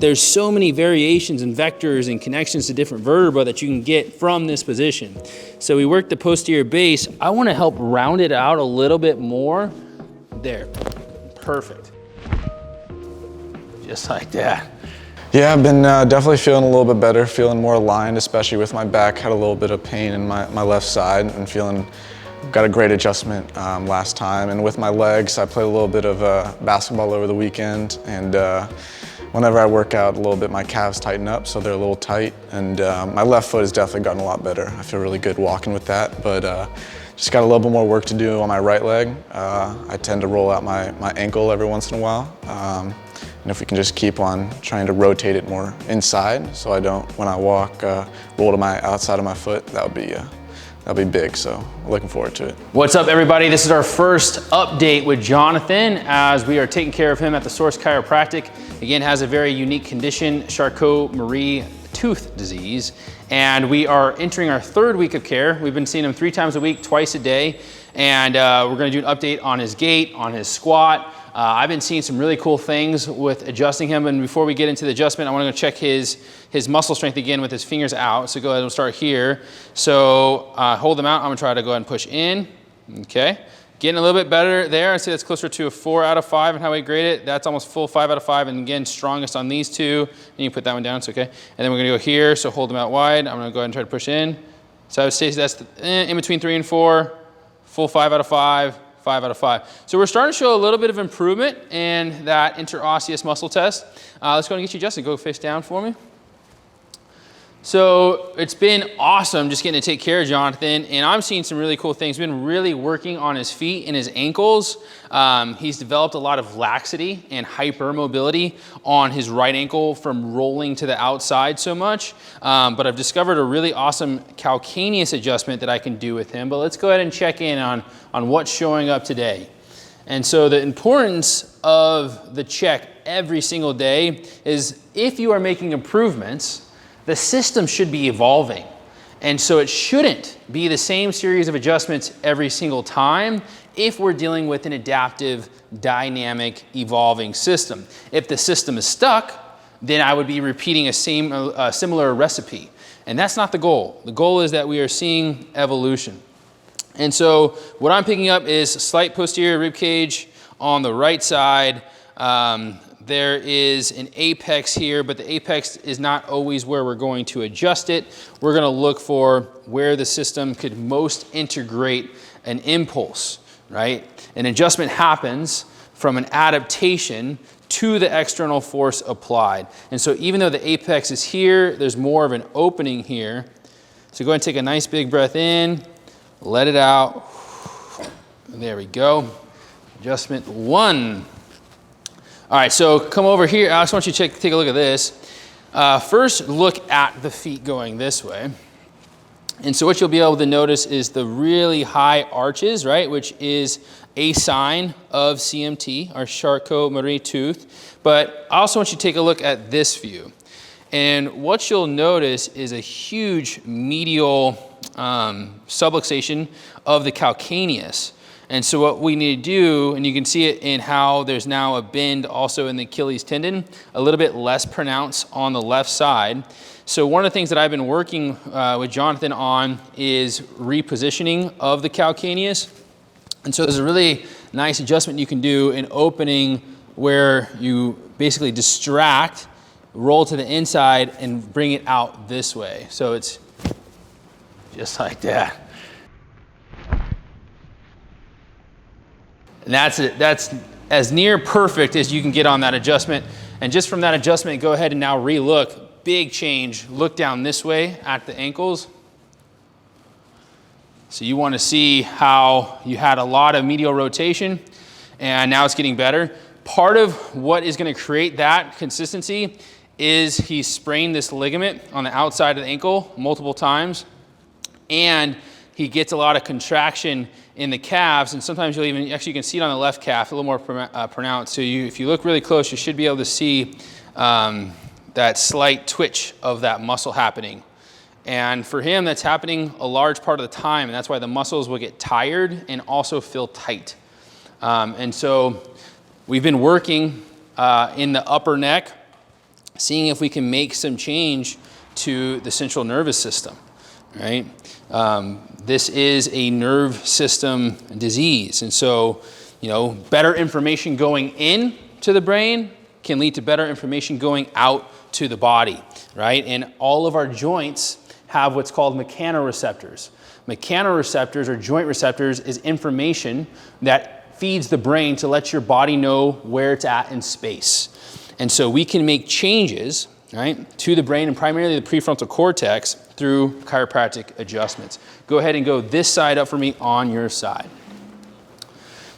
there's so many variations and vectors and connections to different vertebrae that you can get from this position. So we work the posterior base. I want to help round it out a little bit more. There, perfect. Just like that. Yeah, I've been definitely feeling a little bit better, feeling more aligned, especially with my back. Had a little bit of pain in my left side and got a great adjustment last time. And with my legs, I played a little bit of basketball over the weekend, and whenever I work out a little bit, my calves tighten up, so they're a little tight. And my left foot has definitely gotten a lot better. I feel really good walking with that, but just got a little bit more work to do on my right leg. I tend to roll out my ankle every once in a while. And if we can just keep on trying to rotate it more inside, so I don't, when I walk, roll to my outside of my foot, that'll be big, so looking forward to it. What's up, everybody? This is our first update with Jonathan as we are taking care of him at the Source Chiropractic. Again, has a very unique condition, Charcot Marie Tooth Disease, and we are entering our third week of care. We've been seeing him 3 times a week, twice a day, and we're gonna do an update on his gait, on his squat. I've been seeing some really cool things with adjusting him, and before we get into the adjustment, I want to go check his muscle strength again with his fingers out. So go ahead and start here. So hold them out. I'm going to try to go ahead and push in. Okay. Getting a little bit better there. I see that's closer to a 4 out of 5 and how we grade it. That's almost full 5 out of 5, and again, strongest on these two. And you can put that one down, it's okay. And then we're going to go here, so hold them out wide. I'm going to go ahead and try to push in. So I would say that's in between 3 and 4, full 5 out of 5. 5 out of 5. So we're starting to show a little bit of improvement in that interosseous muscle test. Let's go and get you adjusted. Go face down for me. So it's been awesome just getting to take care of Jonathan, and I'm seeing some really cool things. We've been really working on his feet and his ankles. He's developed a lot of laxity and hypermobility on his right ankle from rolling to the outside so much. But I've discovered a really awesome calcaneus adjustment that I can do with him. But let's go ahead and check in on what's showing up today. And so the importance of the check every single day is if you are making improvements, the system should be evolving. And so it shouldn't be the same series of adjustments every single time if we're dealing with an adaptive, dynamic, evolving system. If the system is stuck, then I would be repeating a similar recipe. And that's not the goal. The goal is that we are seeing evolution. And so what I'm picking up is slight posterior rib cage on the right side. There is an apex here, but the apex is not always where we're going to adjust it. We're going to look for where the system could most integrate an impulse, right? An adjustment happens from an adaptation to the external force applied. And so even though the apex is here, there's more of an opening here. So go ahead and take a nice big breath in, let it out. There we go. Adjustment 1. All right, so come over here. I just want you to take a look at this. First, look at the feet going this way. And so what you'll be able to notice is the really high arches, right, which is a sign of CMT, our Charcot Marie Tooth. But I also want you to take a look at this view. And what you'll notice is a huge medial subluxation of the calcaneus. And so what we need to do, and you can see it in how there's now a bend also in the Achilles tendon, a little bit less pronounced on the left side. So one of the things that I've been working with Jonathan on is repositioning of the calcaneus. And so there's a really nice adjustment you can do in opening where you basically distract, roll to the inside, and bring it out this way. So it's just like that. And that's it. That's as near perfect as you can get on that adjustment. And just from that adjustment, go ahead and now re-look. Big change. Look down this way at the ankles. So you want to see how you had a lot of medial rotation and now it's getting better. Part of what is going to create that consistency is he sprained this ligament on the outside of the ankle multiple times, and he gets a lot of contraction in the calves, and sometimes you'll even, actually you can see it on the left calf, a little more pronounced. So if you look really close, you should be able to see that slight twitch of that muscle happening. And for him, that's happening a large part of the time, and that's why the muscles will get tired and also feel tight. And so we've been working in the upper neck seeing if we can make some change to the central nervous system, right? This is a nerve system disease. And so, you know, better information going in to the brain can lead to better information going out to the body, right? And all of our joints have what's called mechanoreceptors. Mechanoreceptors, or joint receptors, is information that feeds the brain to let your body know where it's at in space. And so we can make changes, right, to the brain and primarily the prefrontal cortex through chiropractic adjustments. Go ahead and go this side up for me on your side.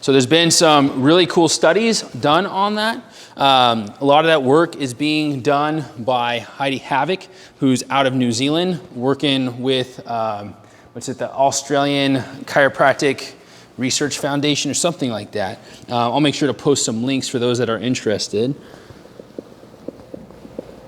So there's been some really cool studies done on that. A lot of that work is being done by Heidi Havoc, who's out of New Zealand, working with, the Australian Chiropractic Research Foundation or something like that. I'll make sure to post some links for those that are interested.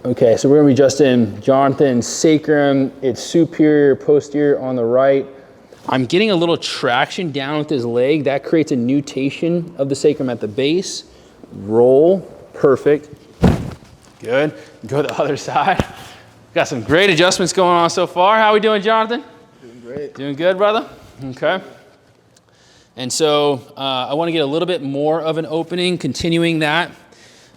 Okay, so we're gonna be adjusting Jonathan's sacrum. It's superior, posterior on the right. I'm getting a little traction down with his leg. That creates a nutation of the sacrum at the base. Roll, perfect. Good, go to the other side. Got some great adjustments going on so far. How are we doing, Jonathan? Doing great. Doing good, brother? Okay. And so I wanna get a little bit more of an opening, continuing that.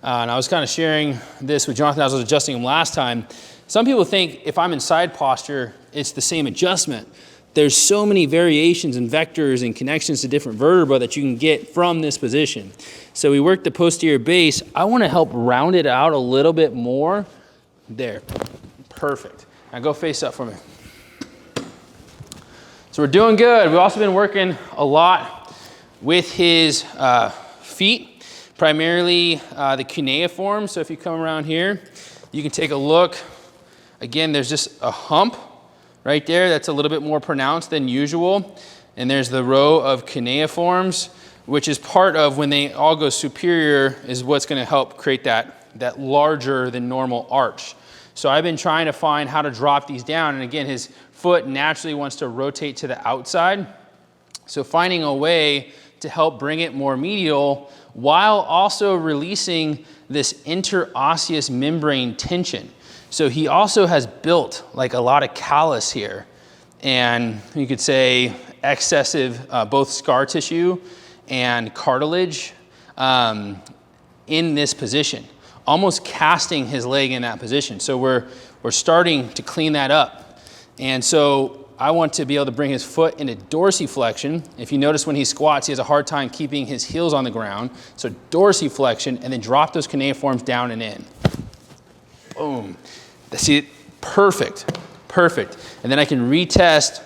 And I was kind of sharing this with Jonathan as I was adjusting him last time. Some people think if I'm in side posture, it's the same adjustment. There's so many variations and vectors and connections to different vertebrae that you can get from this position. So we work the posterior base. I want to help round it out a little bit more. There, perfect. Now go face up for me. So we're doing good. We've also been working a lot with his feet. Primarily the cuneiforms. So if you come around here, you can take a look. Again, there's just a hump right there that's a little bit more pronounced than usual. And there's the row of cuneiforms, which is part of when they all go superior is what's gonna help create that larger than normal arch. So I've been trying to find how to drop these down. And again, his foot naturally wants to rotate to the outside. So finding a way to help bring it more medial while also releasing this interosseous membrane tension. So he also has built like a lot of callus here, and you could say excessive both scar tissue and cartilage in this position, almost casting his leg in that position. So we're starting to clean that up. And so I want to be able to bring his foot into dorsiflexion. If you notice when he squats, he has a hard time keeping his heels on the ground. So dorsiflexion, and then drop those cuneiforms down and in. Boom. See it? Perfect, perfect. And then I can retest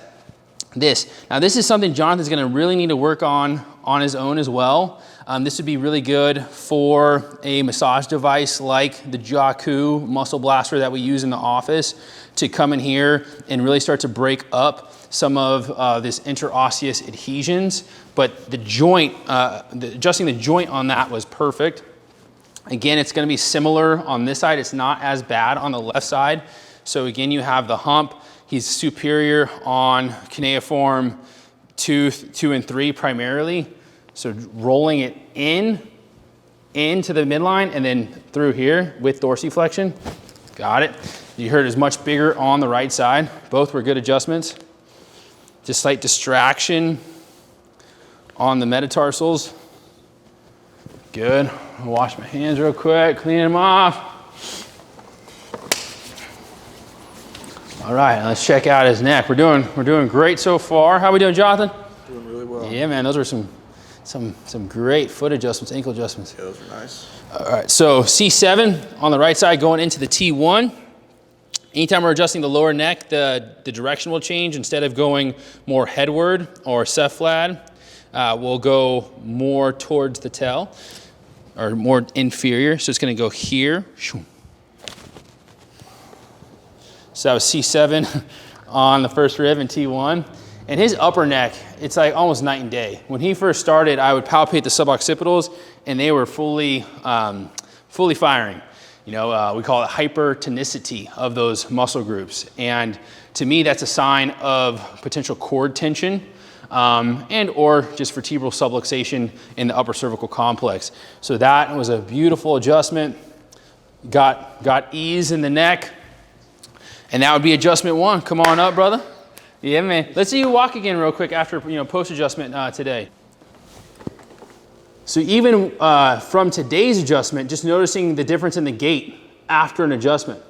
this. Now this is something Jonathan's gonna really need to work on his own as well. This would be really good for a massage device like the Charcot muscle blaster that we use in the office to come in here and really start to break up some of this interosseous adhesions. But the joint, adjusting the joint on that was perfect. Again, it's gonna be similar on this side. It's not as bad on the left side. So again, you have the hump. He's superior on cuneiform tooth 2 and 3 primarily. So rolling it into the midline and then through here with dorsiflexion. Got it. You heard it's much bigger on the right side. Both were good adjustments. Just slight distraction on the metatarsals. Good. I'll wash my hands real quick, clean them off. All right, let's check out his neck. We're doing great so far. How are we doing, Jonathan? Doing really well. Yeah, man, those were some great foot adjustments, ankle adjustments. Yeah, those are nice. All right, so C7 on the right side going into the T1. Anytime we're adjusting the lower neck, the direction will change. Instead of going more headward or cephalad, we'll go more towards the tail or more inferior. So it's gonna go here. So that was C7 on the first rib in T1. And his upper neck, it's like almost night and day. When he first started, I would palpate the suboccipitals and they were fully firing. You know, we call it hypertonicity of those muscle groups. And to me, that's a sign of potential cord tension and or just vertebral subluxation in the upper cervical complex. So that was a beautiful adjustment. Got ease in the neck. And that would be adjustment 1. Come on up, brother. Yeah, man. Let's see you walk again real quick after, post adjustment today. So even from today's adjustment, just noticing the difference in the gait after an adjustment.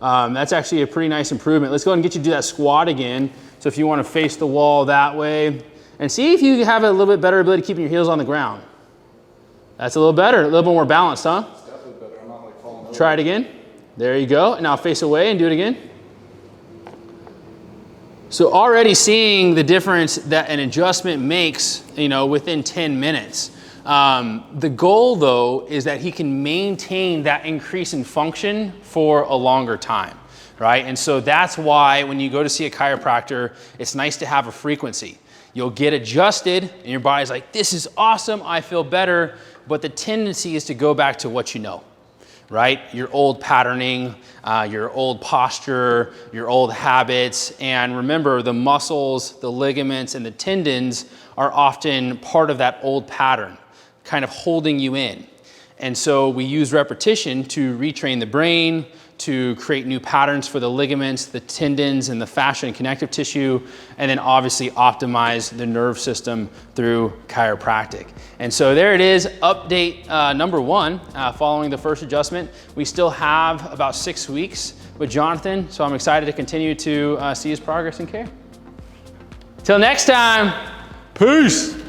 That's actually a pretty nice improvement. Let's go ahead and get you to do that squat again. So if you want to face the wall that way, and see if you have a little bit better ability keeping your heels on the ground. That's a little better, a little bit more balanced, huh? It's definitely better. I'm not like falling over. Try it again. There you go. And now face away and do it again. So already seeing the difference that an adjustment makes, within 10 minutes. The goal though is that he can maintain that increase in function for a longer time, right? And so that's why when you go to see a chiropractor, it's nice to have a frequency. You'll get adjusted and your body's like, this is awesome, I feel better, but the tendency is to go back to what you know, right? Your old patterning, your old posture, your old habits, and remember the muscles, the ligaments, and the tendons are often part of that old pattern, kind of holding you in. And so we use repetition to retrain the brain, to create new patterns for the ligaments, the tendons, and the fascia and connective tissue, and then obviously optimize the nerve system through chiropractic. And so there it is, update number 1, following the first adjustment. We still have about 6 weeks with Jonathan, so I'm excited to continue to see his progress and care. Till next time, peace.